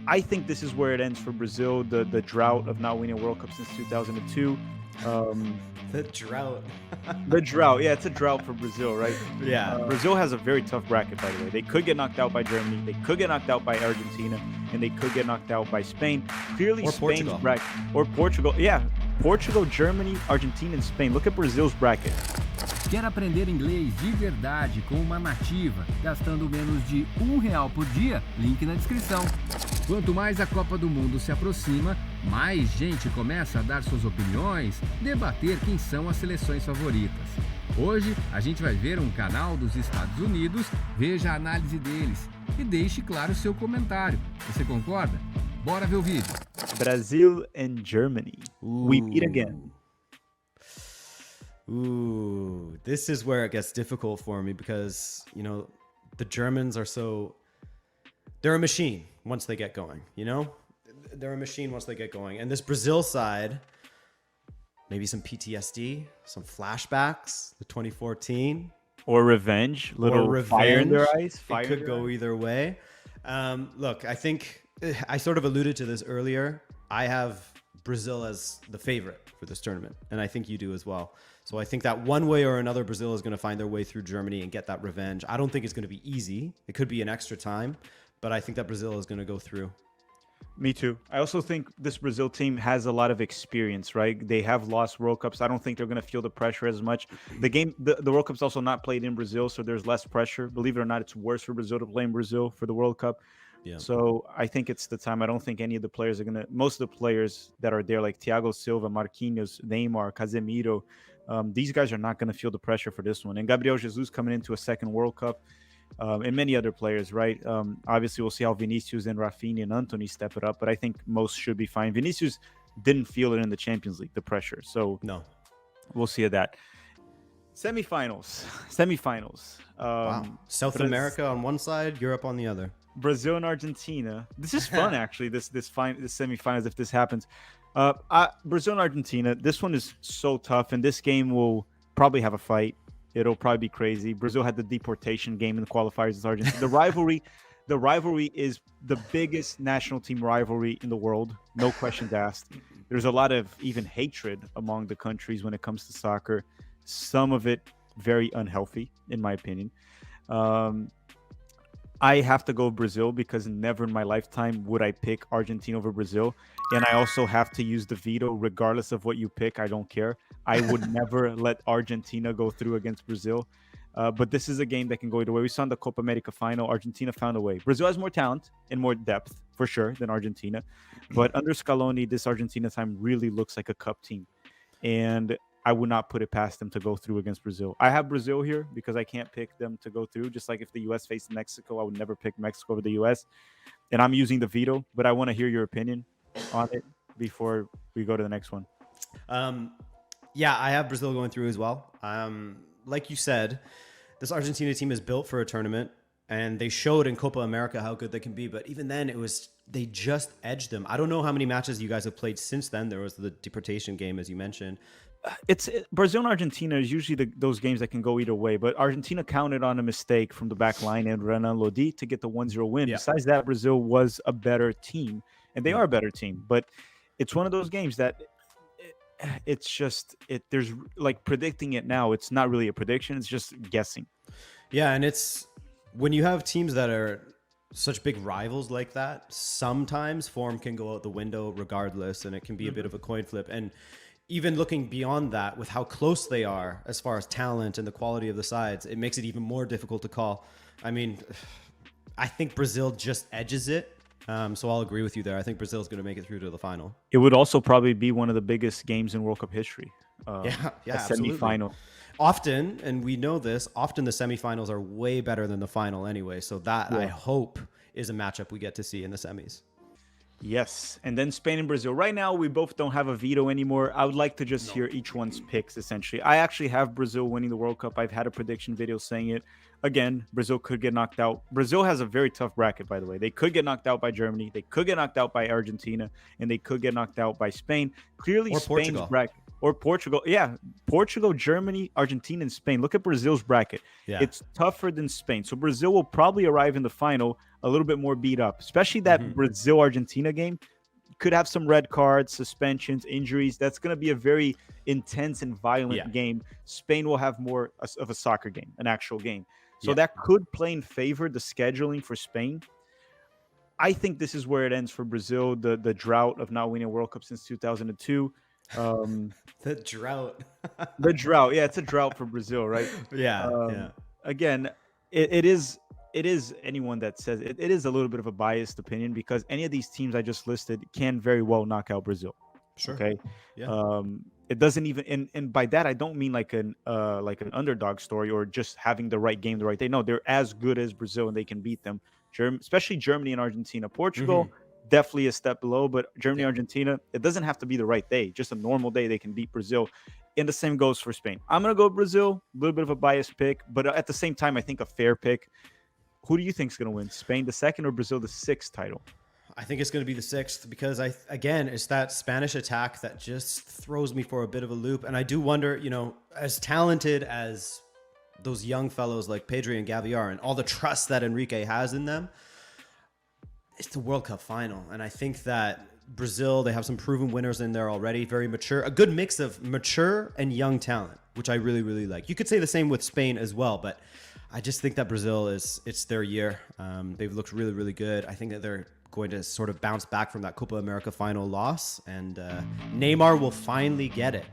I think this is where it ends for Brazil. The drought of not winning a World Cup since 2002. The drought. The drought. Yeah, it's a drought for Brazil, right? Yeah. Brazil has a very tough bracket, by the way. They could get knocked out by Germany. They could get knocked out by Argentina. And they could get knocked out by Spain. Clearly, Or Spain's Portugal. bracket. Or Portugal. Yeah, Portugal, Germany, Argentina, and Spain. Look at Brazil's bracket. Quer aprender inglês de verdade com uma nativa, gastando menos de R$ 1 por dia? Link na descrição. Quanto mais a Copa do Mundo se aproxima, mais gente começa a dar suas opiniões, debater quem são as seleções favoritas. Hoje, a gente vai ver um canal dos Estados Unidos, veja a análise deles e deixe claro seu comentário. Você concorda? Bora ver o vídeo. Brazil and Germany. We meet again. Ooh, this is where it gets difficult for me because, the Germans are they're a machine once they get going, They're a machine once they get going. And this Brazil side, maybe some PTSD, some flashbacks, the 2014. Or revenge. Little Or fire in their revenge. eyes. It could go either way. Look, I think I sort of alluded to this earlier. I have Brazil as the favorite for this tournament, and I think you do as well. So I think that one way or another, Brazil is going to find their way through Germany and get that revenge. I don't think it's going to be easy. It could be an extra time, but I think that Brazil is going to go through. Me too. I also think this Brazil team has a lot of experience, right? They have lost World Cups. I don't think they're going to feel the pressure as much. The World Cup's also not played in Brazil, so there's less pressure. Believe it or not, it's worse for Brazil to play in Brazil for the World Cup. Yeah. So I think it's the time. I don't think any of the players are going to, most of the players that are there, like Thiago Silva, Marquinhos, Neymar, Casemiro, these guys are not going to feel the pressure for this one. And Gabriel Jesus coming into a second World Cup, and many other players, right? Obviously, we'll see how Vinicius and Rafinha and Antony step it up, but I think most should be fine. Vinicius didn't feel it in the Champions League, the pressure. So No. we'll see that. Semifinals. Wow. South America on one side, Europe on the other. Brazil and Argentina. This is fun, actually. This semifinals, if this happens. Brazil and Argentina. This one is so tough, and this game will probably have a fight. It'll probably be crazy. Brazil had the deportation game in the qualifiers with Argentina. The rivalry is the biggest national team rivalry in the world. No questions asked. There's a lot of even hatred among the countries when it comes to soccer. Some of it very unhealthy, in my opinion. I have to go Brazil because never in my lifetime would I pick Argentina over Brazil. And I also have to use the veto regardless of what you pick. I don't care. I would never let Argentina go through against Brazil. But this is a game that can go either way. We saw in the Copa America final, Argentina found a way. Brazil has more talent and more depth, for sure, than Argentina. But under Scaloni, this Argentina time really looks like a cup team. And I would not put it past them to go through against Brazil. I have Brazil here because I can't pick them to go through. Just like if the U.S. faced Mexico, I would never pick Mexico over the U.S. And I'm using the veto, but I want to hear your opinion on it before we go to the next one. Yeah, I have Brazil going through as well. Like you said, this Argentina team is built for a tournament, and they showed in Copa America how good they can be. But even then, they just edged them. I don't know how many matches you guys have played since then. There was the deportation game, as you mentioned. Brazil and Argentina is usually those games that can go either way, but Argentina counted on a mistake from the back line and Renan Lodi to get the 1-0 win. Yeah. Besides that, Brazil was a better team, and they are a better team. But it's one of those games that there's like predicting it now. It's not really a prediction. It's just guessing. Yeah, and it's when you have teams that are such big rivals like that, sometimes form can go out the window regardless, and it can be a bit of a coin flip. And even looking beyond that, with how close they are as far as talent and the quality of the sides, it makes it even more difficult to call. I mean, I think Brazil just edges it. So I'll agree with you there. I think Brazil is going to make it through to the final. It would also probably be one of the biggest games in World Cup history. Yeah, a absolutely. semifinal. Often, and we know this, often the semifinals are way better than the final anyway. So that, I hope, is a matchup we get to see in the semis. Yes, and then Spain and Brazil. Right now, we both don't have a veto anymore. I would like to just hear each one's picks, essentially. I actually have Brazil winning the World Cup. I've had a prediction video saying it. Again, Brazil could get knocked out. Brazil has a very tough bracket, by the way. They could get knocked out by Germany. They could get knocked out by Argentina. And they could get knocked out by Spain. Clearly, Or Spain's Portugal. bracket. or Portugal. Yeah, Portugal, Germany, Argentina, and Spain. Look at Brazil's bracket. Yeah. It's tougher than Spain. So Brazil will probably arrive in the final a little bit more beat up, especially that Brazil-Argentina game. Could have some red cards, suspensions, injuries. That's going to be a very intense and violent game. Spain will have more of a soccer game, an actual game. So that could play in favor the scheduling for Spain. I think this is where it ends for Brazil, the drought of not winning a World Cup since 2002. The drought. The drought. Yeah, it's a drought for Brazil, right? Again, it is anyone that says it is a little bit of a biased opinion because any of these teams I just listed can very well knock out Brazil. Sure. Okay. Yeah. It doesn't even, and by that I don't mean like an underdog story or just having the right game the right day. No, they're as good as Brazil and they can beat them. Especially Germany and Argentina. Portugal definitely a step below, but Germany, Argentina, it doesn't have to be the right day. Just a normal day they can beat Brazil. And the same goes for Spain. I'm gonna go Brazil. A little bit of a biased pick, but at the same time I think a fair pick. Who do you think is going to win? Spain the second or Brazil the sixth title? I think it's going to be the sixth because again, it's that Spanish attack that just throws me for a bit of a loop. And I do wonder, as talented as those young fellows like Pedri and Gavi are and all the trust that Enrique has in them, it's the World Cup final. And I think that Brazil, they have some proven winners in there already, very mature, a good mix of mature and young talent, which I really, really like. You could say the same with Spain as well, but I just think that Brazil it's their year. They've looked really, really good. I think that they're going to sort of bounce back from that Copa America final loss, and Neymar will finally get it.